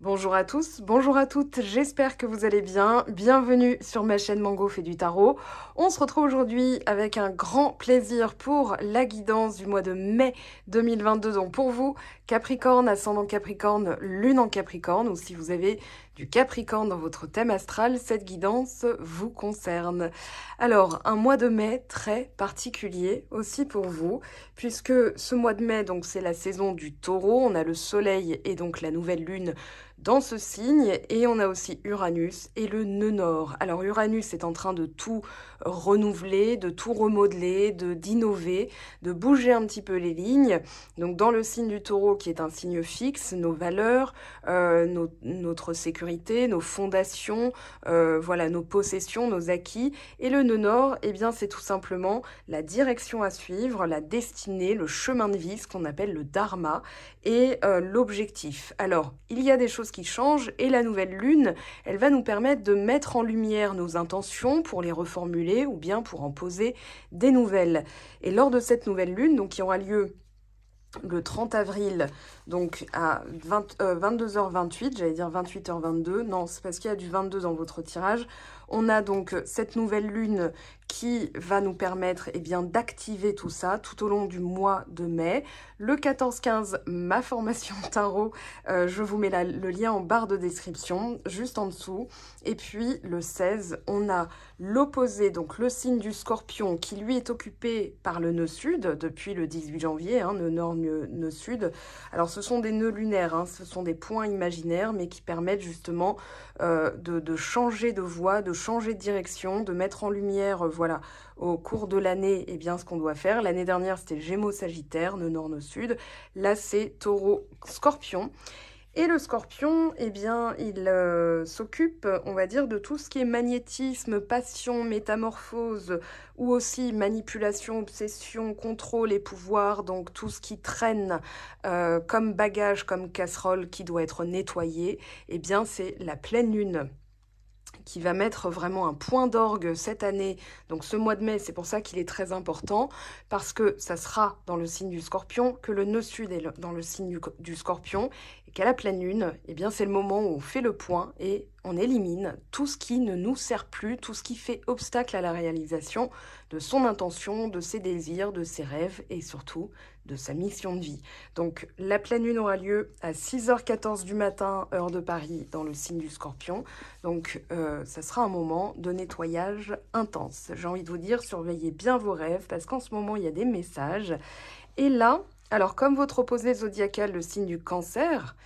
Bonjour à tous, bonjour à toutes, j'espère que vous allez bien. Bienvenue sur ma chaîne Mango fait du tarot. On se retrouve aujourd'hui avec un grand plaisir pour la guidance du mois de mai 2022. Donc pour vous, Capricorne, ascendant Capricorne, lune en Capricorne, ou si vous avez du Capricorne dans votre thème astral, cette guidance vous concerne. Alors, un mois de mai très particulier aussi pour vous, puisque ce mois de mai, donc c'est la saison du taureau, on a le soleil et donc la nouvelle lune dans ce signe, et on a aussi Uranus et le nœud nord. Alors Uranus est en train de tout renouveler, de tout remodeler, d'innover, de bouger un petit peu les lignes. Donc dans le signe du taureau qui est un signe fixe, nos valeurs, notre sécurité, nos fondations, voilà, nos possessions, nos acquis. Et le nœud nord, eh bien c'est tout simplement la direction à suivre, la destinée, le chemin de vie, ce qu'on appelle le dharma et l'objectif. Alors, il y a des choses qui changent et la nouvelle lune, elle va nous permettre de mettre en lumière nos intentions pour les reformuler ou bien pour en poser des nouvelles. Et lors de cette nouvelle lune, donc qui aura lieu le 30 avril, donc à 22h28, j'allais dire 28h22, non, c'est parce qu'il y a du 22 dans votre tirage. On a donc cette nouvelle lune qui va nous permettre d'activer tout ça tout au long du mois de mai. Le 14-15, ma formation tarot, je vous mets le lien en barre de description, juste en dessous. Et puis le 16, on a l'opposé, donc le signe du Scorpion, qui lui est occupé par le nœud sud depuis le 18 janvier, nœud nord, nœud sud. Alors ce sont des nœuds lunaires, ce sont des points imaginaires, mais qui permettent justement de changer de voie, de changer de direction, de mettre en lumière, voilà, au cours de l'année, ce qu'on doit faire. L'année dernière, c'était Gémeaux Sagittaire, nœud nord, nœud sud. Là, c'est Taureau Scorpion. Et le Scorpion, il s'occupe, on va dire, de tout ce qui est magnétisme, passion, métamorphose, ou aussi manipulation, obsession, contrôle et pouvoir, donc tout ce qui traîne comme bagage, comme casserole, qui doit être nettoyé, c'est la pleine lune qui va mettre vraiment un point d'orgue cette année, donc ce mois de mai, c'est pour ça qu'il est très important, parce que ça sera dans le signe du Scorpion, que le nœud sud est dans le signe du Scorpion, et qu'à la pleine lune, c'est le moment où on fait le point et on élimine tout ce qui ne nous sert plus, tout ce qui fait obstacle à la réalisation de son intention, de ses désirs, de ses rêves et surtout de sa mission de vie. Donc la pleine lune aura lieu à 6h14 du matin, heure de Paris, dans le signe du Scorpion. Donc ça sera un moment de nettoyage intense. J'ai envie de vous dire, surveillez bien vos rêves parce qu'en ce moment, il y a des messages. Et là, alors comme votre opposé zodiacal, le signe du Cancer,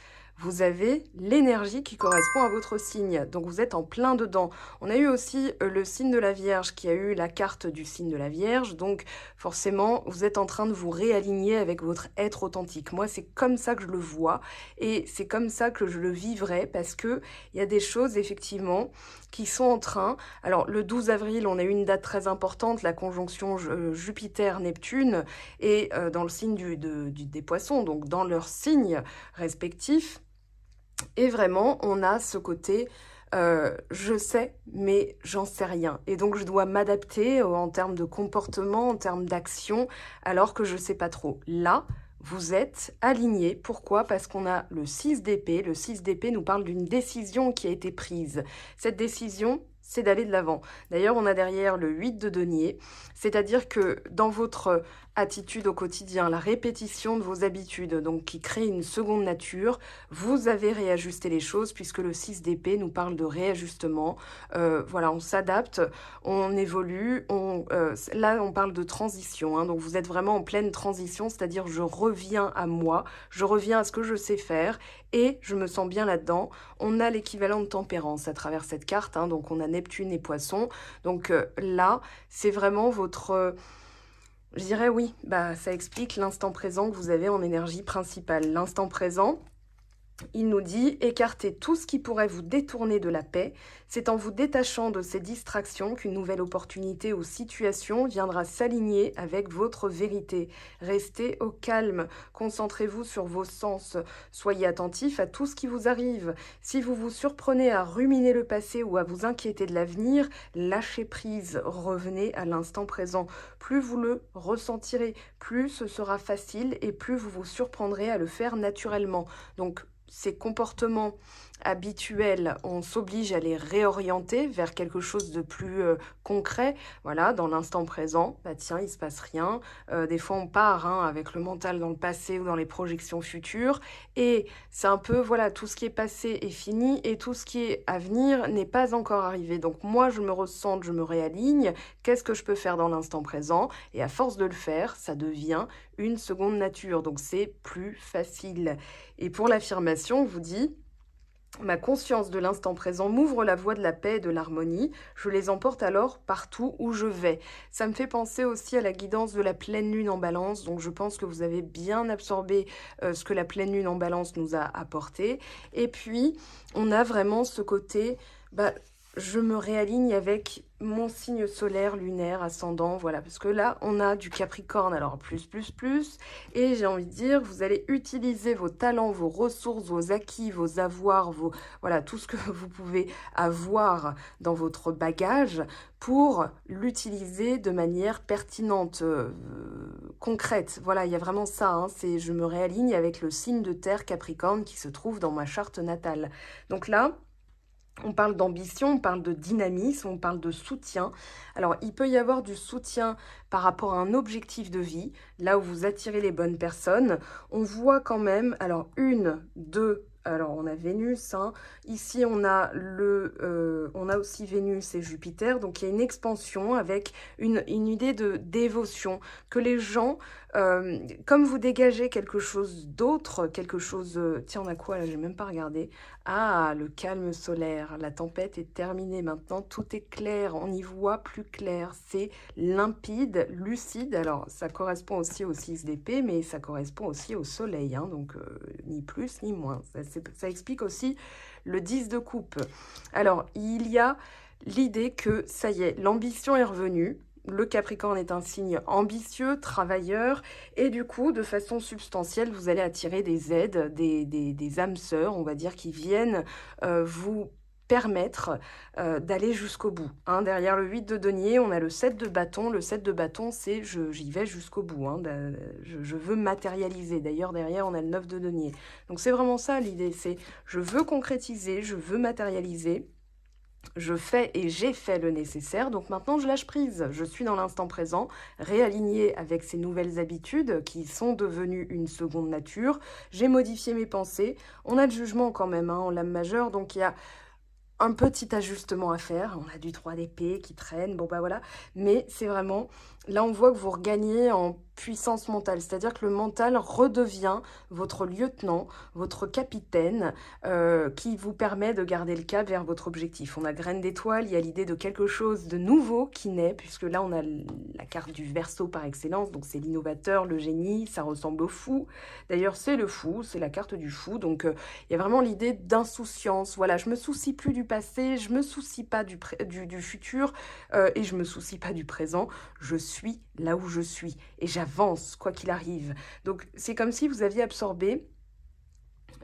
vous avez l'énergie qui correspond à votre signe. Donc vous êtes en plein dedans. On a eu aussi le signe de la Vierge qui a eu la carte du signe de la Vierge. Donc forcément, vous êtes en train de vous réaligner avec votre être authentique. Moi, c'est comme ça que je le vois et c'est comme ça que je le vivrai parce que il y a des choses effectivement qui sont en train. Alors le 12 avril, on a eu une date très importante, la conjonction Jupiter-Neptune et dans le signe des Poissons, donc dans leur signe respectif. Et vraiment, on a ce côté, je sais, mais j'en sais rien. Et donc, je dois m'adapter en termes de comportement, en termes d'action, alors que je ne sais pas trop. Là, vous êtes aligné. Pourquoi? Parce qu'on a le 6 d'épée. Le 6 d'épée nous parle d'une décision qui a été prise. Cette décision, c'est d'aller de l'avant. D'ailleurs, on a derrière le 8 de denier, c'est-à-dire que dans votre attitude au quotidien, la répétition de vos habitudes, donc qui crée une seconde nature, vous avez réajusté les choses puisque le 6 d'épée nous parle de réajustement. Voilà, on s'adapte, on évolue, là on parle de transition, donc vous êtes vraiment en pleine transition, c'est-à-dire je reviens à moi, je reviens à ce que je sais faire et je me sens bien là-dedans. On a l'équivalent de tempérance à travers cette carte, donc on a Neptune et Poisson. Donc là, c'est vraiment votre... je dirais oui, ça explique l'instant présent que vous avez en énergie principale. L'instant présent, il nous dit « Écartez tout ce qui pourrait vous détourner de la paix. C'est en vous détachant de ces distractions qu'une nouvelle opportunité ou situation viendra s'aligner avec votre vérité. Restez au calme, concentrez-vous sur vos sens. Soyez attentif à tout ce qui vous arrive. Si vous vous surprenez à ruminer le passé ou à vous inquiéter de l'avenir, lâchez prise, revenez à l'instant présent. Plus vous le ressentirez, plus ce sera facile et plus vous vous surprendrez à le faire naturellement. » Donc, ces comportements habituels, on s'oblige à les réorienter vers quelque chose de plus concret. Voilà, dans l'instant présent, bah tiens, il se passe rien. Des fois, on part hein, avec le mental dans le passé ou dans les projections futures. Et c'est un peu, voilà, tout ce qui est passé est fini et tout ce qui est à venir n'est pas encore arrivé. Donc moi, je me ressente, je me réaligne. Qu'est-ce que je peux faire dans l'instant présent? Et à force de le faire, ça devient une seconde nature. Donc c'est plus facile. Et pour l'affirmation, on vous dit: ma conscience de l'instant présent m'ouvre la voie de la paix et de l'harmonie. Je les emporte alors partout où je vais. Ça me fait penser aussi à la guidance de la pleine lune en balance. Donc je pense que vous avez bien absorbé ce que la pleine lune en balance nous a apporté. Et puis, on a vraiment ce côté, bah, je me réaligne avec mon signe solaire, lunaire, ascendant, voilà. Parce que là, on a du Capricorne, alors plus. Et j'ai envie de dire, vous allez utiliser vos talents, vos ressources, vos acquis, vos avoirs, voilà, tout ce que vous pouvez avoir dans votre bagage pour l'utiliser de manière pertinente, concrète. Voilà, il y a vraiment ça, hein, c'est je me réaligne avec le signe de terre Capricorne qui se trouve dans ma charte natale. Donc là, on parle d'ambition, on parle de dynamisme, on parle de soutien. Alors, il peut y avoir du soutien par rapport à un objectif de vie, là où vous attirez les bonnes personnes. On voit quand même, alors une, deux, alors on a Vénus, hein. Ici on a on a aussi Vénus et Jupiter, donc il y a une expansion avec une idée de dévotion, que les gens, comme vous dégagez quelque chose d'autre, quelque chose, tiens on a quoi là, j'ai même pas regardé, ah le calme solaire, la tempête est terminée maintenant, tout est clair, on y voit plus clair, c'est limpide, lucide, alors ça correspond aussi au 6 d'épée, mais ça correspond aussi au soleil, hein, donc ni plus ni moins, ça explique aussi le 10 de coupe. Alors, il y a l'idée que, ça y est, l'ambition est revenue. Le Capricorne est un signe ambitieux, travailleur, et du coup, de façon substantielle, vous allez attirer des aides, des âmes sœurs, on va dire, qui viennent vous permettre d'aller jusqu'au bout. Hein. Derrière le 8 de denier, on a le 7 de bâton. Le 7 de bâton, c'est j'y vais jusqu'au bout. Hein. Je veux matérialiser. D'ailleurs, derrière, on a le 9 de denier. Donc, c'est vraiment ça l'idée. C'est je veux concrétiser, je veux matérialiser. Je fais et j'ai fait le nécessaire, donc maintenant je lâche prise. Je suis dans l'instant présent, réalignée avec ces nouvelles habitudes qui sont devenues une seconde nature. J'ai modifié mes pensées. On a le jugement quand même hein, en lame majeure, donc il y a un petit ajustement à faire. On a du 3 d'épée qui traîne, bon bah voilà. Mais c'est vraiment, là on voit que vous regagnez en puissance mentale. C'est-à-dire que le mental redevient votre lieutenant, votre capitaine, qui vous permet de garder le cap vers votre objectif. On a graine d'étoile, il y a l'idée de quelque chose de nouveau qui naît, puisque là on a la carte du Verseau par excellence, donc c'est l'innovateur, le génie, ça ressemble au fou. D'ailleurs c'est le fou, c'est la carte du fou, donc il y a vraiment l'idée d'insouciance. Voilà, je me soucie plus du passé, je me soucie pas du futur et je me soucie pas du présent. Je suis là où je suis et j'avance quoi qu'il arrive. Donc c'est comme si vous aviez absorbé,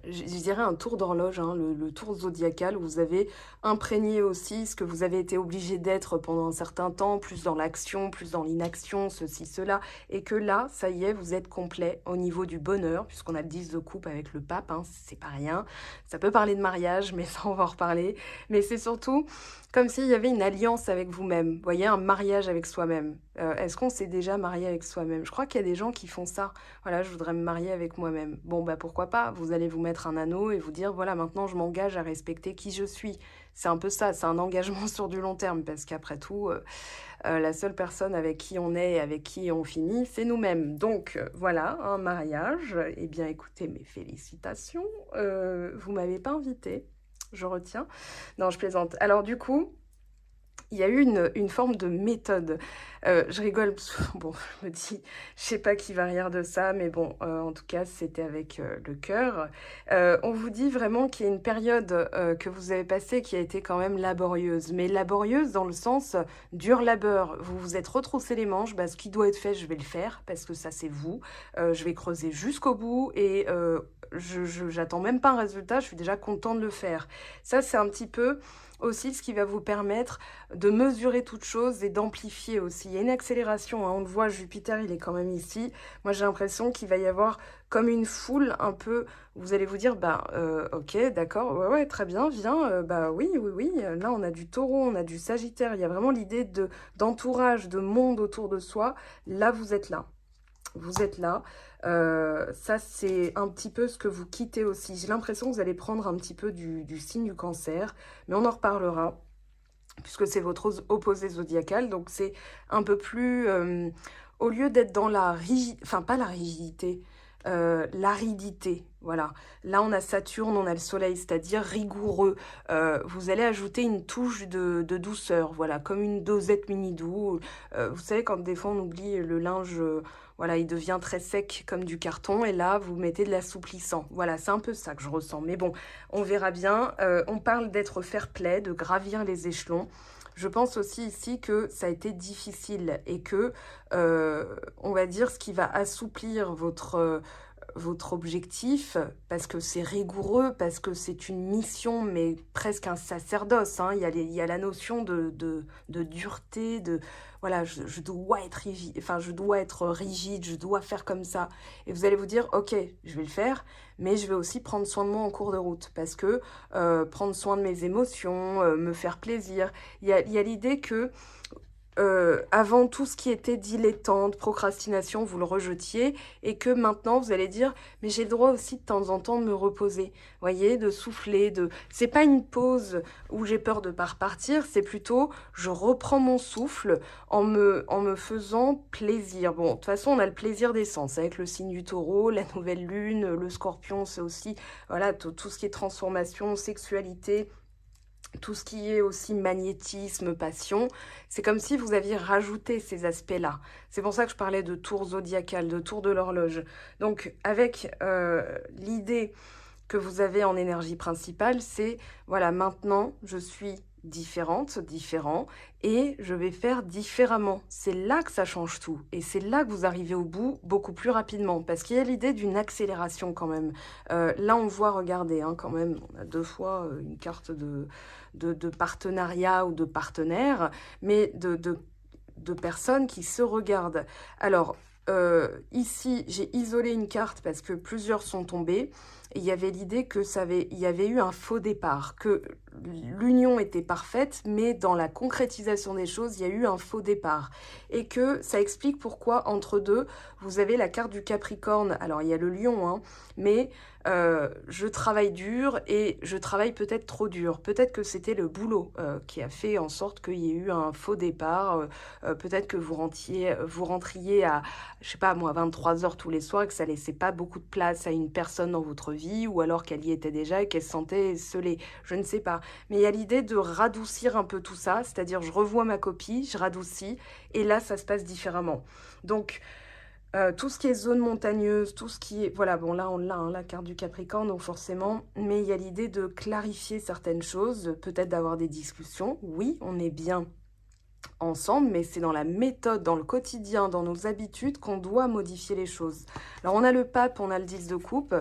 je dirais un tour d'horloge, hein, le tour zodiacal, où vous avez imprégné aussi ce que vous avez été obligé d'être pendant un certain temps, plus dans l'action, plus dans l'inaction, ceci, cela, et que là, ça y est, vous êtes complet au niveau du bonheur, puisqu'on a le 10 de coupe avec le pape, hein, c'est pas rien. Ça peut parler de mariage, mais ça, on va en reparler. Mais c'est surtout comme s'il y avait une alliance avec vous-même, vous voyez, un mariage avec soi-même. Est-ce qu'on s'est déjà marié avec soi-même? Je crois qu'il y a des gens qui font ça. Voilà, je voudrais me marier avec moi-même. Bon, bah pourquoi pas? Vous allez vous mettre un anneau et vous dire, voilà, maintenant je m'engage à respecter qui je suis. C'est un peu ça, c'est un engagement sur du long terme, parce qu'après tout, la seule personne avec qui on est et avec qui on finit, c'est nous-mêmes. Donc voilà, un mariage. Eh bien écoutez, mes félicitations, vous m'avez pas invitée, je retiens. Non, je plaisante. Alors du coup, il y a eu une forme de méthode. Je rigole, bon, je me dis, je sais pas qui va rire de ça, mais bon, en tout cas, c'était avec le cœur. On vous dit vraiment qu'il y a une période que vous avez passée qui a été quand même laborieuse, mais laborieuse dans le sens dur labeur. Vous vous êtes retroussé les manches, bah, ce qui doit être fait, je vais le faire, parce que ça, c'est vous. Je vais creuser jusqu'au bout et j'attends même pas un résultat, je suis déjà contente de le faire. Ça, c'est un petit peu aussi ce qui va vous permettre de mesurer toute chose et d'amplifier aussi. Il y a une accélération, hein, on le voit, Jupiter, il est quand même ici. Moi, j'ai l'impression qu'il va y avoir comme une foule un peu, vous allez vous dire, bah, OK, d'accord, ouais, ouais, très bien, viens, bah, oui, oui, oui, là, on a du Taureau, on a du Sagittaire, il y a vraiment l'idée d'entourage, de monde autour de soi. Là, vous êtes là. Vous êtes là. Ça, c'est un petit peu ce que vous quittez aussi. J'ai l'impression que vous allez prendre un petit peu du signe du Cancer, mais on en reparlera puisque c'est votre opposé zodiacal. Donc, c'est un peu plus... au lieu d'être dans la rigidité, enfin, pas la rigidité, l'aridité, voilà. Là, on a Saturne, on a le Soleil, c'est-à-dire rigoureux. Vous allez ajouter une touche de douceur, voilà, comme une dosette mini-doux. Vous savez, quand des fois, on oublie le linge, voilà, il devient très sec comme du carton, et là, vous mettez de l'assouplissant. Voilà, c'est un peu ça que je ressens. Mais bon, on verra bien. On parle d'être fair-play, de gravir les échelons. Je pense aussi ici que ça a été difficile et que, on va dire, ce qui va assouplir votre objectif, parce que c'est rigoureux, parce que c'est une mission, mais presque un sacerdoce, hein. Il y a la notion de dureté, de voilà, je dois être rigide, enfin, je dois être rigide, je dois faire comme ça. Et vous allez vous dire, ok, je vais le faire, mais je vais aussi prendre soin de moi en cours de route, parce que prendre soin de mes émotions, me faire plaisir, il y a l'idée que avant tout ce qui était dilettante, procrastination, vous le rejetiez et que maintenant vous allez dire mais j'ai le droit aussi de temps en temps de me reposer. Voyez, de souffler, de c'est pas une pause où j'ai peur de pas repartir, c'est plutôt je reprends mon souffle en me faisant plaisir. Bon, de toute façon, on a le plaisir des sens avec le signe du Taureau, la nouvelle lune, le Scorpion, c'est aussi voilà, tout ce qui est transformation, sexualité, tout ce qui est aussi magnétisme, passion, c'est comme si vous aviez rajouté ces aspects-là. C'est pour ça que je parlais de tour zodiacal, de tour de l'horloge. Donc, avec l'idée que vous avez en énergie principale, c'est, voilà, maintenant, je suis différente, différent, et je vais faire différemment. C'est là que ça change tout. Et c'est là que vous arrivez au bout beaucoup plus rapidement, parce qu'il y a l'idée d'une accélération quand même. Là, on voit, regardez, hein, quand même, on a deux fois une carte de partenariat ou de partenaire, mais de personnes qui se regardent. Alors, ici, j'ai isolé une carte parce que plusieurs sont tombés. Et il y avait l'idée que il y avait eu un faux départ, que l'union était parfaite, mais dans la concrétisation des choses, il y a eu un faux départ. Et que ça explique pourquoi, entre deux, vous avez la carte du Capricorne. Alors, il y a le lion, hein, mais je travaille dur et je travaille peut-être trop dur. Peut-être que c'était le boulot qui a fait en sorte qu'il y ait eu un faux départ. Peut-être que vous rentriez à, je sais pas moi, 23 heures tous les soirs et que ça laissait pas beaucoup de place à une personne dans votre vie, ou alors qu'elle y était déjà et qu'elle se sentait esseulée. Je ne sais pas. Mais il y a l'idée de radoucir un peu tout ça, c'est-à-dire je revois ma copie, je radoucis, et là ça se passe différemment. Donc, tout ce qui est zone montagneuse, tout ce qui est... Voilà, bon là on l'a, hein, la carte du Capricorne, donc forcément, mais il y a l'idée de clarifier certaines choses, peut-être d'avoir des discussions. Oui, on est bien ensemble, mais c'est dans la méthode, dans le quotidien, dans nos habitudes qu'on doit modifier les choses. Alors on a le pape, on a le 10 de coupe.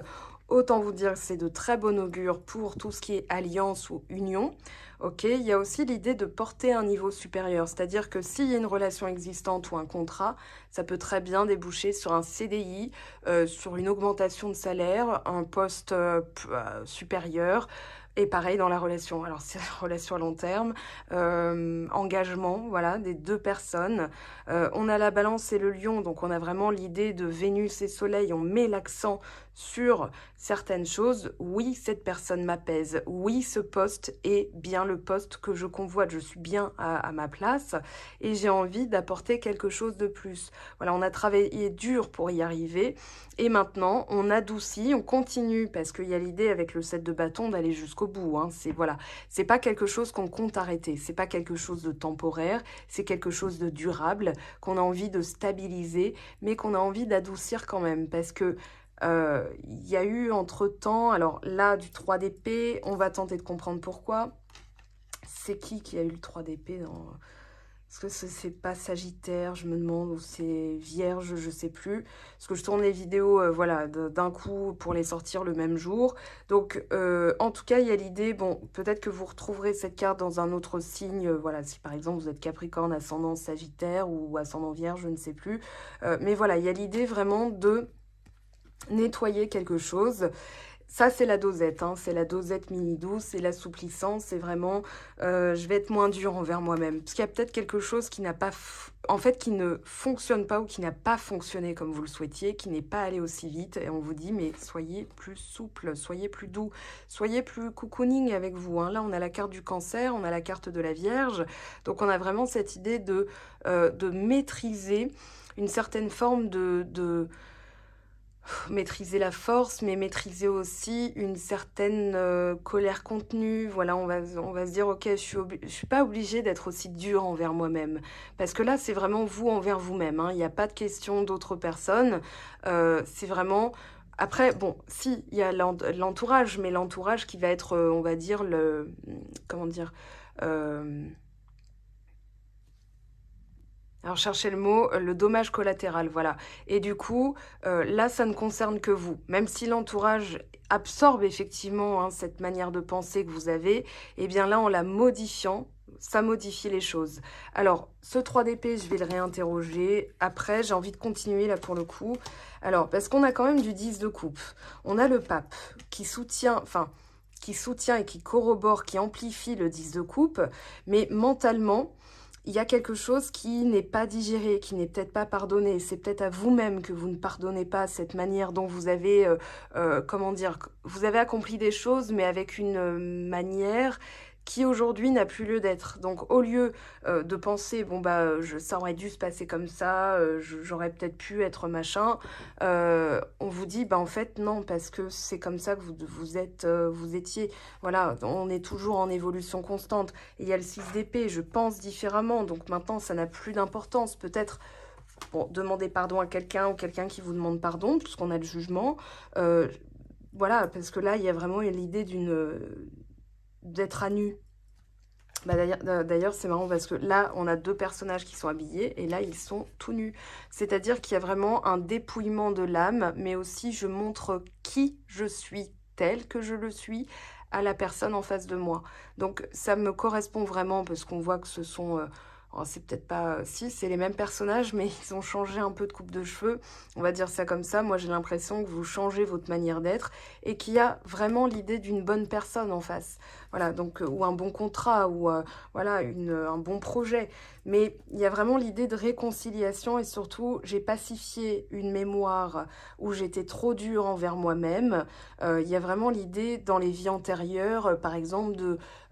Autant vous dire que c'est de très bon augure pour tout ce qui est alliance ou union. Ok, il y a aussi l'idée de porter un niveau supérieur, c'est-à-dire que s'il y a une relation existante ou un contrat, ça peut très bien déboucher sur un CDI, sur une augmentation de salaire, un poste supérieur. Et pareil dans la relation. Alors, c'est la relation à long terme, engagement, voilà, des deux personnes. On a la balance et le lion, donc on a vraiment l'idée de Vénus et Soleil. On met l'accent sur certaines choses. Oui, cette personne m'apaise. Oui, ce poste est bien le poste que je convoite. Je suis bien à ma place et j'ai envie d'apporter quelque chose de plus. Voilà, on a travaillé dur pour y arriver et maintenant on adoucit, on continue parce qu'il y a l'idée avec le 7 de bâton d'aller jusqu'au bout. Hein. C'est voilà, c'est pas quelque chose qu'on compte arrêter. C'est pas quelque chose de temporaire. C'est quelque chose de durable qu'on a envie de stabiliser, mais qu'on a envie d'adoucir quand même parce que il y a eu entre-temps, alors là, du 3 d'épée, on va tenter de comprendre pourquoi. C'est qui a eu le 3 d'épée dans... Est-ce que c'est pas Sagittaire, je me demande, ou c'est Vierge, je sais plus. Parce que je tourne les vidéos, voilà, d'un coup pour les sortir le même jour. Donc, en tout cas, il y a l'idée, bon, peut-être que vous retrouverez cette carte dans un autre signe, voilà, si par exemple vous êtes Capricorne, ascendant Sagittaire ou ascendant Vierge, je ne sais plus. Mais voilà, il y a l'idée vraiment de nettoyer quelque chose. Ça, c'est la dosette, hein, c'est la dosette mini douce, c'est l'assouplissant, c'est vraiment, je vais être moins dure envers moi-même. Parce qu'il y a peut-être quelque chose qui n'a pas en fait, qui ne fonctionne pas ou qui n'a pas fonctionné comme vous le souhaitiez, qui n'est pas allé aussi vite et on vous dit: «Mais soyez plus souple, soyez plus doux, soyez plus cocooning avec vous», hein. Là, on a la carte du Cancer, on a la carte de la Vierge, donc on a vraiment cette idée de maîtriser une certaine forme de maîtriser la force, mais maîtriser aussi une certaine, colère contenue. Voilà, on va se dire: «OK, je suis pas obligée d'être aussi dure envers moi-même». Parce que là, c'est vraiment vous envers vous-même, hein. Il y a pas de question d'autres personnes. C'est vraiment après bon, si, il y a l'entourage, mais l'entourage qui va être, on va dire comment dire? Hem Alors cherchez le mot, le dommage collatéral, voilà et du coup, là, ça ne concerne que vous. Même si l'entourage absorbe effectivement, hein, cette manière de penser que vous avez, eh bien là, en la modifiant, ça modifie les choses. Alors, ce 3 d'épée, je vais le réinterroger. Après, j'ai envie de continuer là pour le coup. Alors, parce qu'on a quand même du 10 de coupe. On a le pape qui soutient et qui corrobore, qui amplifie le 10 de coupe, mais mentalement, il y a quelque chose qui n'est pas digéré, qui n'est peut-être pas pardonné. C'est peut-être à vous-même que vous ne pardonnez pas cette manière dont vous avez, comment dire? Vous avez accompli des choses, mais avec une, manière qui aujourd'hui n'a plus lieu d'être. Donc au lieu, de penser: «Bon bah, ça aurait dû se passer comme ça, j'aurais peut-être pu être machin», on vous dit: «Bah, en fait non, parce que c'est comme ça que vous étiez». Voilà, on est toujours en évolution constante. Et il y a le 6 d'épée, je pense différemment, donc maintenant ça n'a plus d'importance. Peut-être, bon, demander pardon à quelqu'un ou quelqu'un qui vous demande pardon, puisqu'on a le jugement. Heu, voilà, parce que là, il y a vraiment l'idée d'être à nu. Bah, d'ailleurs, c'est marrant parce que là, on a 2 personnages qui sont habillés et là, ils sont tout nus. C'est-à-dire qu'il y a vraiment un dépouillement de l'âme, mais aussi je montre qui je suis, tel que je le suis, à la personne en face de moi. Donc ça me correspond vraiment parce qu'on voit que ce sont, oh, c'est peut-être pas si, c'est les mêmes personnages, mais ils ont changé un peu de coupe de cheveux. On va dire ça comme ça. Moi, j'ai l'impression que vous changez votre manière d'être et qu'il y a vraiment l'idée d'une bonne personne en face. Voilà, donc ou un bon contrat ou voilà, un bon projet. Mais il y a vraiment l'idée de réconciliation et surtout, j'ai pacifié une mémoire où j'étais trop dure envers moi-même. Il y a vraiment l'idée dans les vies antérieures, par exemple,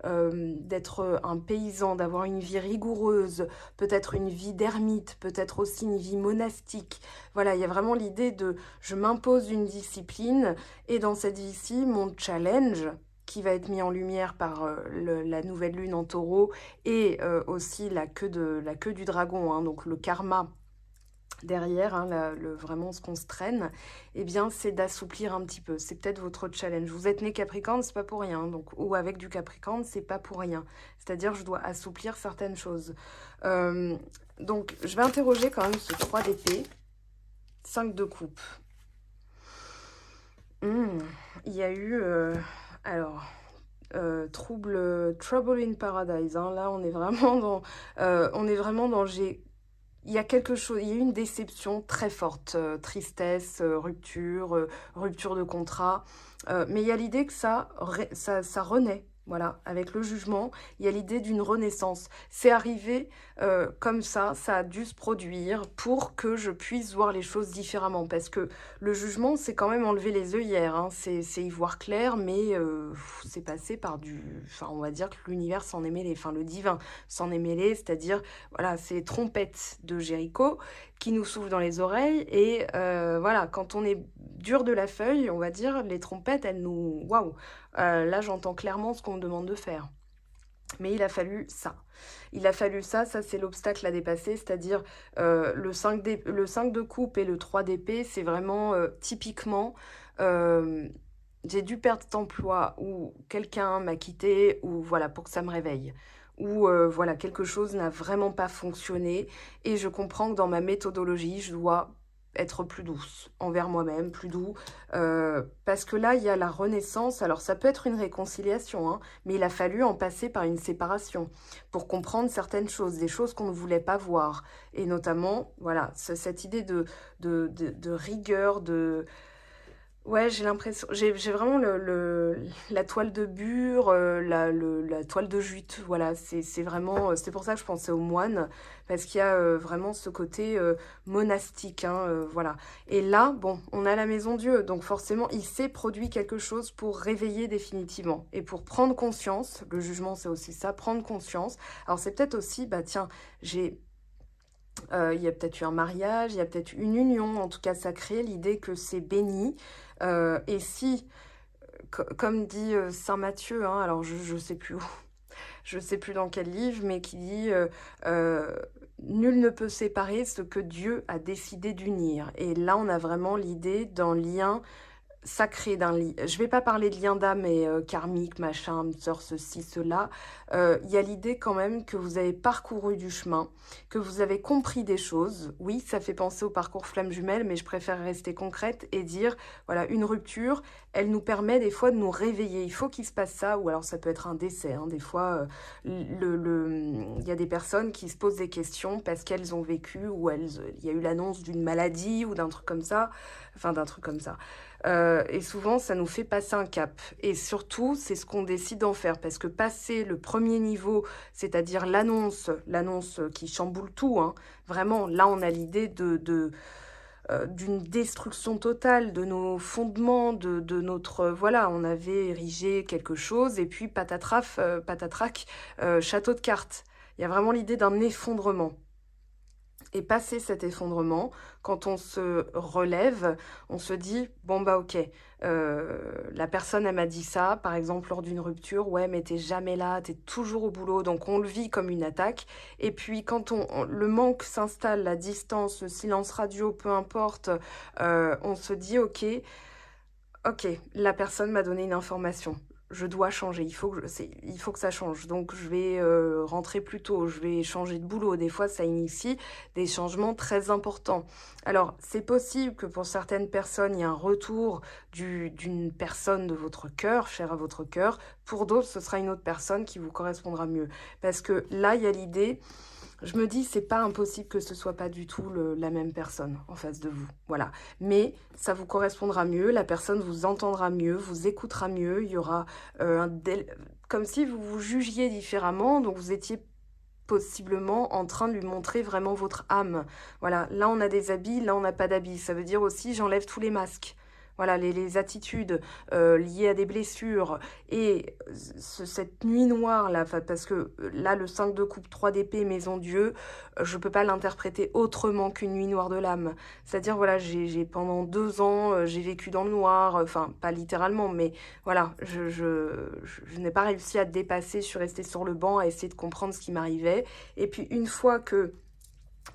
d'être, un paysan, d'avoir une vie rigoureuse, peut-être une vie d'ermite, peut-être aussi une vie monastique. Voilà, il y a vraiment l'idée de je m'impose une discipline et dans cette vie-ci, mon challenge qui va être mis en lumière par, la nouvelle lune en Taureau et aussi la queue du dragon, hein, donc le karma derrière, hein, vraiment ce qu'on se traîne, eh bien, c'est d'assouplir un petit peu. C'est peut-être votre challenge. Vous êtes né Capricorne, c'est pas pour rien, donc ou avec du Capricorne, c'est pas pour rien. C'est-à-dire, je dois assouplir certaines choses. Hem, donc je vais interroger quand même ce 3 d'épée, 5 de coupe. Mmh, il y a eu, alors Trouble in Paradise, hein. Là, on est vraiment dans il y a quelque chose, il y a eu une déception très forte, tristesse, rupture de contrat, mais il y a l'idée que ça renaît, voilà, avec le jugement. Il y a l'idée d'une renaissance. C'est arrivé, comme ça a dû se produire pour que je puisse voir les choses différemment. Parce que le jugement, c'est quand même enlever les œillères, hein. C'est y voir clair, mais c'est passé par enfin, on va dire que l'univers s'en est mêlé, enfin le divin s'en est mêlé, c'est-à-dire voilà, c'est les trompettes de Jéricho qui nous soufflent dans les oreilles et voilà, quand on est dur de la feuille, on va dire, les trompettes, elles nous waouh! Là, j'entends clairement ce qu'on me demande de faire. Mais il a fallu ça. Il a fallu ça, c'est l'obstacle à dépasser, c'est-à-dire, le 5 de coupe et le 3 d'épée, c'est vraiment, typiquement, hem, j'ai dû perdre cet emploi ou quelqu'un m'a quitté ou voilà, pour que ça me réveille. Ou, voilà, quelque chose n'a vraiment pas fonctionné et je comprends que dans ma méthodologie, je dois être plus douce envers moi-même, plus doux, parce que là, il y a la renaissance. Alors ça peut être une réconciliation, hein, mais il a fallu en passer par une séparation pour comprendre certaines choses, des choses qu'on ne voulait pas voir et notamment, voilà, cette idée de rigueur, Ouais, j'ai l'impression j'ai vraiment la toile de bure, la toile de jute, voilà, c'est vraiment, c'est pour ça que je pensais aux moines, parce qu'il y a, vraiment ce côté, monastique, hein, voilà. Et là, bon, on a la maison Dieu, donc forcément, il s'est produit quelque chose pour réveiller définitivement et pour prendre conscience. Le jugement, c'est aussi ça, prendre conscience. Alors c'est peut-être aussi, bah, tiens, j'ai il y a peut-être eu un mariage, il y a peut-être une union, en tout cas sacrée, l'idée que c'est béni. Et si, comme dit Saint Matthieu, hein, alors je sais plus où, je sais plus dans quel livre, mais qui dit euh, nul ne peut séparer ce que Dieu a décidé d'unir. Et là, on a vraiment l'idée d'un lien sacré d'un lit. Je vais pas parler de lien d'âme et karmique, machin, âme sœur, ceci, cela. Il y a l'idée quand même que vous avez parcouru du chemin, que vous avez compris des choses. Oui, ça fait penser au parcours flamme jumelle, mais je préfère rester concrète et dire, voilà, une rupture, elle nous permet des fois de nous réveiller. Il faut qu'il se passe ça, ou alors ça peut être un décès, hein. Des fois, il y a des personnes qui se posent des questions parce qu'elles ont vécu, ou il y a eu l'annonce d'une maladie ou d'un truc comme ça, enfin d'un truc comme ça. Et souvent, ça nous fait passer un cap. Et surtout, c'est ce qu'on décide d'en faire. Parce que passer le premier niveau, c'est-à-dire l'annonce qui chamboule tout, hein, vraiment, là, on a l'idée d'une destruction totale de nos fondements, de notre... voilà, on avait érigé quelque chose, et puis patatraf, patatrac, château de cartes. Il y a vraiment l'idée d'un effondrement. Et passer cet effondrement, quand on se relève, on se dit, bon bah ok, la personne elle m'a dit ça, par exemple lors d'une rupture, ouais mais t'es jamais là, t'es toujours au boulot, donc on le vit comme une attaque. Et puis quand le manque s'installe, la distance, le silence radio, peu importe, on se dit ok, ok, la personne m'a donné une information. Je dois changer, il faut que ça change. Donc je vais rentrer plus tôt, je vais changer de boulot. Des fois, ça initie des changements très importants. Alors, c'est possible que pour certaines personnes, il y ait un retour d'une personne de votre cœur, chère à votre cœur. Pour d'autres, ce sera une autre personne qui vous correspondra mieux. Parce que là, il y a l'idée, je me dis, c'est pas impossible que ce soit pas du tout la même personne en face de vous. Voilà. Mais ça vous correspondra mieux, la personne vous entendra mieux, vous écoutera mieux. Il y aura comme si vous vous jugiez différemment, donc vous étiez possiblement en train de lui montrer vraiment votre âme. Voilà. Là, on a des habits, là, on n'a pas d'habits. Ça veut dire aussi, j'enlève tous les masques. Voilà, les attitudes liées à des blessures et cette nuit noire là, parce que là le 5 de coupe 3 d'épée maison Dieu, je peux pas l'interpréter autrement qu'une nuit noire de l'âme. C'est-à-dire voilà, j'ai pendant 2 ans, j'ai vécu dans le noir, enfin pas littéralement, mais voilà, je n'ai pas réussi à dépasser, je suis restée sur le banc à essayer de comprendre ce qui m'arrivait. Et puis une fois que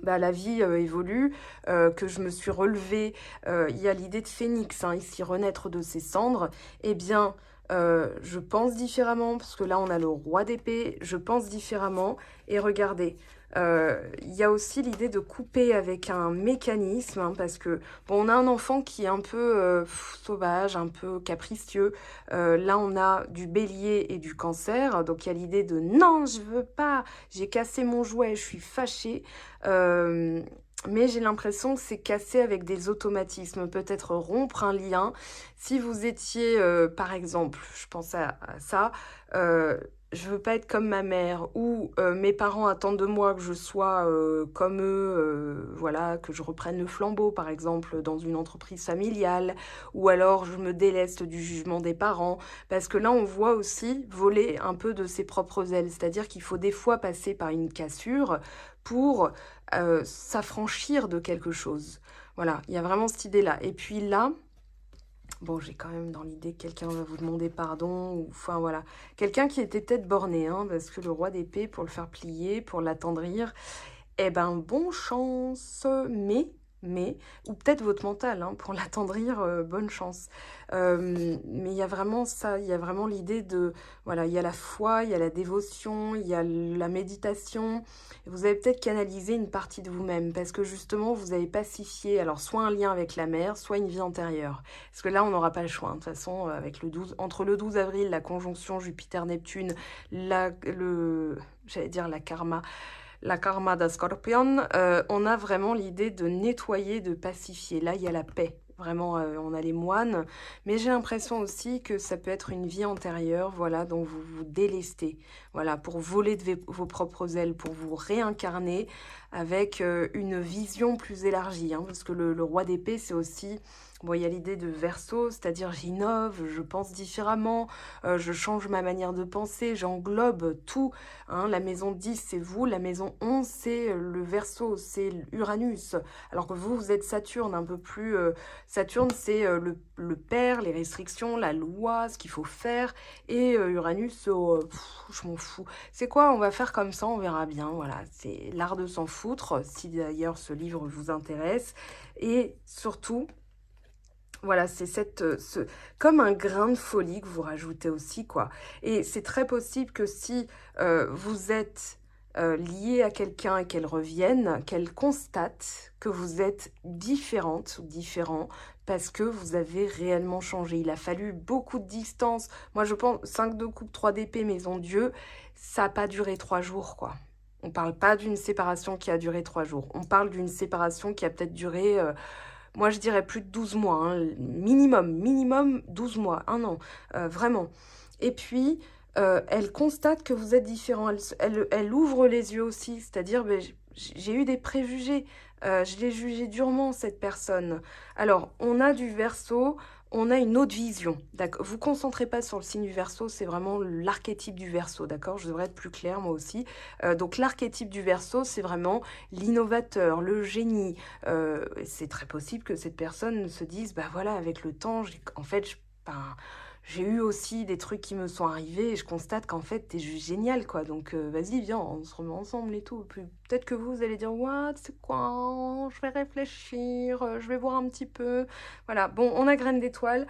bah, la vie évolue, que je me suis relevée, il y a l'idée de phénix, hein, ici renaître de ses cendres, eh bien, je pense différemment, parce que là on a le roi d'épée, je pense différemment, et regardez, il y a aussi l'idée de couper avec un mécanisme, hein, parce que, bon, on a un enfant qui est un peu sauvage, un peu capricieux, là on a du bélier et du cancer, donc il y a l'idée de non, je veux pas, j'ai cassé mon jouet, je suis fâchée, euh, mais j'ai l'impression que c'est cassé avec des automatismes, peut-être rompre un lien. Si vous étiez, par exemple, je pense à ça, je veux pas être comme ma mère, ou mes parents attendent de moi que je sois comme eux, voilà, que je reprenne le flambeau, par exemple, dans une entreprise familiale, ou alors je me déleste du jugement des parents, parce que là, on voit aussi voler un peu de ses propres ailes, c'est-à-dire qu'il faut des fois passer par une cassure pour s'affranchir de quelque chose. Voilà, il y a vraiment cette idée-là. Et puis là, bon, j'ai quand même dans l'idée que quelqu'un va vous demander pardon, ou enfin voilà, quelqu'un qui était peut-être borné, hein, parce que le roi d'épée, pour le faire plier, pour l'attendrir, eh ben, bon chance, mais, ou peut-être votre mental, hein, pour l'attendrir, bonne chance. Mais il y a vraiment ça, il y a vraiment l'idée de, voilà, il y a la foi, il y a la dévotion, il y a la méditation. Vous avez peut-être canalisé une partie de vous-même, parce que justement, vous avez pacifié, alors soit un lien avec la mer, soit une vie antérieure. Parce que là, on n'aura pas le choix, hein. De toute façon, avec entre le 12 avril, la conjonction Jupiter-Neptune, j'allais dire la karma de Scorpion, on a vraiment l'idée de nettoyer, de pacifier. Là, il y a la paix. vraiment, on a les moines, mais j'ai l'impression aussi que ça peut être une vie antérieure, voilà, dont vous vous délestez, voilà, pour voler de vos propres ailes, pour vous réincarner avec, une vision plus élargie, hein. Parce que le roi d'épée, c'est aussi bon, il y a l'idée de Verseau, c'est-à-dire j'innove, je pense différemment, je change ma manière de penser, j'englobe tout, hein. La maison 10, c'est vous, la maison 11, c'est, le Verseau, c'est Uranus. Alors que vous, vous êtes Saturne, un peu plus, Saturne, c'est, le père, les restrictions, la loi, ce qu'il faut faire et Uranus, je m'en fous. C'est quoi? On va faire comme ça, on verra bien, voilà. C'est l'art de s'en foutre, si d'ailleurs ce livre vous intéresse et surtout voilà, c'est cette, comme un grain de folie que vous rajoutez aussi, quoi. Et c'est très possible que si vous êtes lié à quelqu'un et qu'elle revienne, qu'elle constate que vous êtes différente ou différent parce que vous avez réellement changé. Il a fallu beaucoup de distance. Moi, je pense 5 de coupe, 3 d'épée, maison Dieu, ça n'a pas duré 3 jours, quoi. On parle pas d'une séparation qui a duré 3 jours. On parle d'une séparation qui a peut-être duré moi, je dirais plus de 12 mois, hein, minimum 12 mois, un an, vraiment. Et puis, elle constate que vous êtes différent. Elle ouvre les yeux aussi, c'est-à-dire, ben, j'ai eu des préjugés. Je l'ai jugé durement, cette personne. Alors, on a du Verseau, on a une autre vision. D'accord. Vous concentrez pas sur le signe du Verseau, c'est vraiment l'archétype du Verseau, d'accord? Je devrais être plus claire, moi aussi. Donc, l'archétype du Verseau, c'est vraiment l'innovateur, le génie. C'est très possible que cette personne se dise, bah voilà, avec le temps, en fait, ben, j'ai eu aussi des trucs qui me sont arrivés et je constate qu'en fait, t'es juste génial, quoi. Donc, vas-y, viens, on se remet ensemble et tout. Puis peut-être que vous allez dire, what, c'est quoi? Je vais réfléchir, je vais voir un petit peu. Voilà, bon, on a graine d'étoile.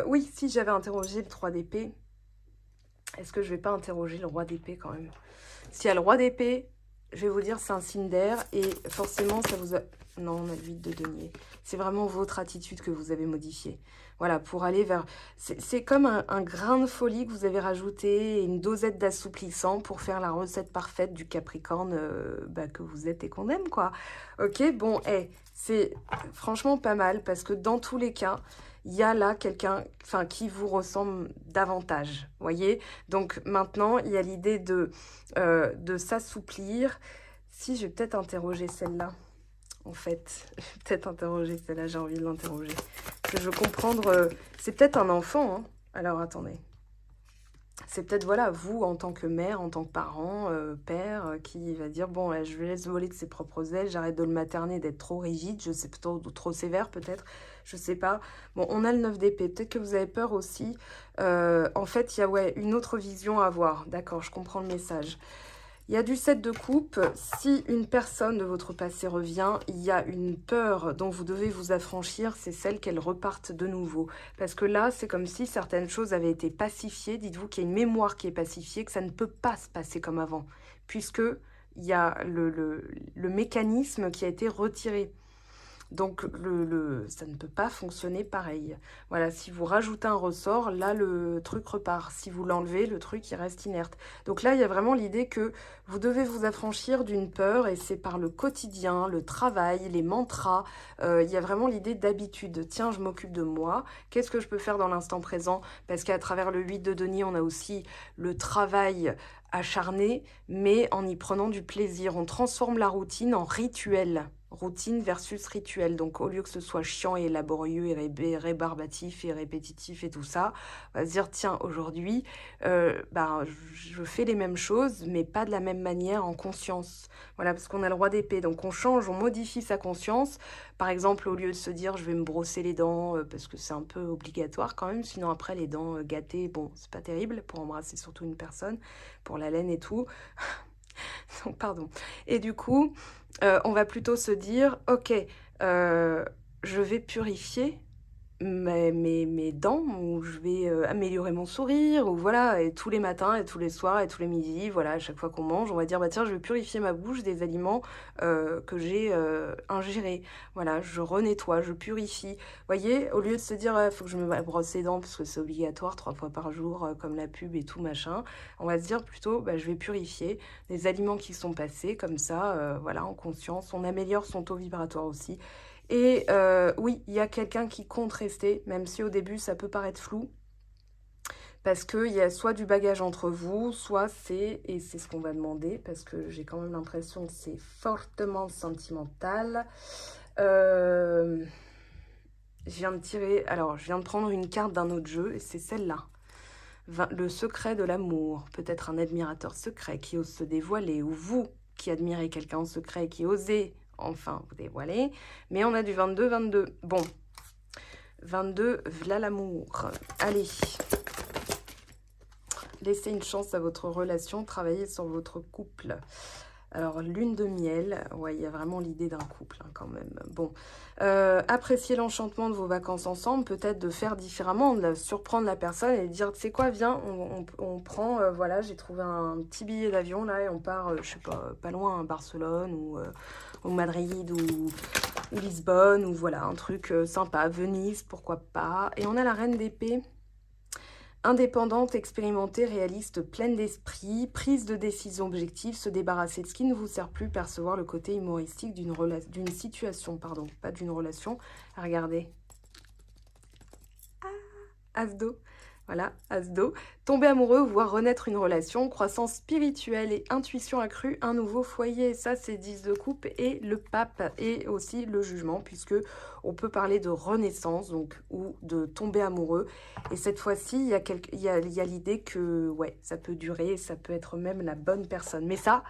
Oui, si j'avais interrogé le 3 d'épée, est-ce que je vais pas interroger le roi d'épée quand même? S'il y a le roi d'épée, je vais vous dire, c'est un signe d'air et forcément, ça vous a... Non, on a le 8 de denier. C'est vraiment votre attitude que vous avez modifiée. Voilà, pour aller vers... C'est comme un grain de folie que vous avez rajouté et une dosette d'assouplissant pour faire la recette parfaite du Capricorne bah, que vous êtes et qu'on aime, quoi. Ok, bon, c'est franchement pas mal parce que dans tous les cas, il y a là quelqu'un qui vous ressemble davantage, voyez? Donc maintenant, il y a l'idée de s'assouplir. Si, je vais peut-être interroger celle-là, en fait. Je vais peut-être interroger celle-là, j'ai envie de l'interroger. Parce que je veux comprendre... c'est peut-être un enfant, hein. Alors, attendez. C'est peut-être, voilà, vous, en tant que mère, en tant que parent, père, qui va dire, bon, je le laisse voler de ses propres ailes, j'arrête de le materner, d'être trop rigide, je sais, plutôt trop sévère, peut-être, je sais pas. Bon, on a le 9 d'épée, peut-être que vous avez peur aussi. En fait, il y a, ouais, une autre vision à avoir. D'accord, je comprends le message. Il y a du 7 de coupe. Si une personne de votre passé revient, il y a une peur dont vous devez vous affranchir, c'est celle qu'elle reparte de nouveau. Parce que là, c'est comme si certaines choses avaient été pacifiées. Dites-vous qu'il y a une mémoire qui est pacifiée, que ça ne peut pas se passer comme avant. Puisque il y a le mécanisme qui a été retiré. Donc, ça ne peut pas fonctionner pareil. Voilà, si vous rajoutez un ressort, là, le truc repart. Si vous l'enlevez, le truc, il reste inerte. Donc là, il y a vraiment l'idée que vous devez vous affranchir d'une peur, et c'est par le quotidien, le travail, les mantras. Il y a vraiment l'idée d'habitude. Tiens, je m'occupe de moi. Qu'est-ce que je peux faire dans l'instant présent? Parce qu'à travers le 8 de denier, on a aussi le travail acharné, mais en y prenant du plaisir. On transforme la routine en rituel. Routine versus rituel. Donc, au lieu que ce soit chiant et laborieux et rébarbatif et répétitif et tout ça, on va se dire, tiens, aujourd'hui, je fais les mêmes choses, mais pas de la même manière en conscience. Voilà, parce qu'on a le roi d'épée. Donc, on change, on modifie sa conscience. Par exemple, au lieu de se dire, je vais me brosser les dents, parce que c'est un peu obligatoire quand même, sinon après, les dents gâtées, bon, c'est pas terrible pour embrasser surtout une personne, pour la laine et tout. Donc, pardon. Et du coup, on va plutôt se dire, ok, je vais purifier mes dents, ou je vais améliorer mon sourire, ou voilà, et tous les matins, et tous les soirs, et tous les midis, voilà, à chaque fois qu'on mange, on va dire, bah tiens, je vais purifier ma bouche des aliments que j'ai ingérés. Voilà, je renettoie, je purifie. Vous voyez, au lieu de se dire, il faut que je me brosse les dents, parce que c'est obligatoire, 3 fois par jour, comme la pub et tout, machin, on va se dire plutôt, bah, je vais purifier des aliments qui sont passés, comme ça, voilà, en conscience, on améliore son taux vibratoire aussi. Et oui, il y a quelqu'un qui compte rester, même si au début ça peut paraître flou. Parce qu'il y a soit du bagage entre vous, soit c'est, et c'est ce qu'on va demander, parce que j'ai quand même l'impression que c'est fortement sentimental. Je viens de tirer, alors je viens de prendre une carte d'un autre jeu, et c'est celle-là. Le secret de l'amour, peut-être un admirateur secret qui ose se dévoiler, ou vous qui admirez quelqu'un en secret qui osez enfin vous dévoiler. Mais on a du 22-22. Bon, 22, v'là l'amour. Allez. Laissez une chance à votre relation, travaillez sur votre couple. Alors, lune de miel, ouais, il y a vraiment l'idée d'un couple hein, quand même. Bon, appréciez l'enchantement de vos vacances ensemble, peut-être de faire différemment, de surprendre la personne et de dire, tu sais quoi, viens, on prend, voilà, j'ai trouvé un petit billet d'avion là et on part, je sais pas loin, à Barcelone ou Madrid ou Lisbonne ou voilà, un truc sympa, Venise, pourquoi pas. Et on a la reine d'épée. Indépendante, expérimentée, réaliste, pleine d'esprit, prise de décision objective, se débarrasser de ce qui ne vous sert plus, percevoir le côté humoristique d'une situation, pardon, pas d'une relation. Regardez. Ah, as d'eau. Voilà, as d'eau. Tomber amoureux, voir renaître une relation, croissance spirituelle et intuition accrue, un nouveau foyer. Ça, c'est 10 de coupe et le pape et aussi le jugement, puisque on peut parler de renaissance donc ou de tomber amoureux. Et cette fois-ci, il y a l'idée que ouais, ça peut durer, ça peut être même la bonne personne. Mais ça,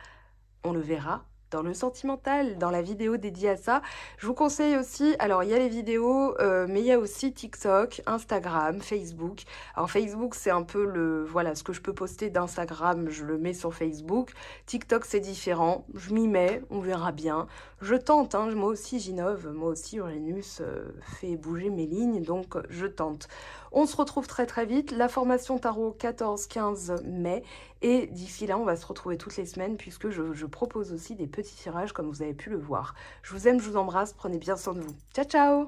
on le verra dans le sentimental, dans la vidéo dédiée à ça. Je vous conseille aussi, alors il y a les vidéos, mais il y a aussi TikTok, Instagram, Facebook. Alors Facebook, c'est un peu voilà, ce que je peux poster d'Instagram, je le mets sur Facebook. TikTok, c'est différent, je m'y mets, on verra bien. Je tente, hein, moi aussi j'innove, moi aussi Uranus fait bouger mes lignes, donc je tente. On se retrouve très très vite, la formation tarot 14-15 mai, et d'ici là, on va se retrouver toutes les semaines puisque je propose aussi des petits tirages comme vous avez pu le voir. Je vous aime, je vous embrasse, prenez bien soin de vous. Ciao, ciao!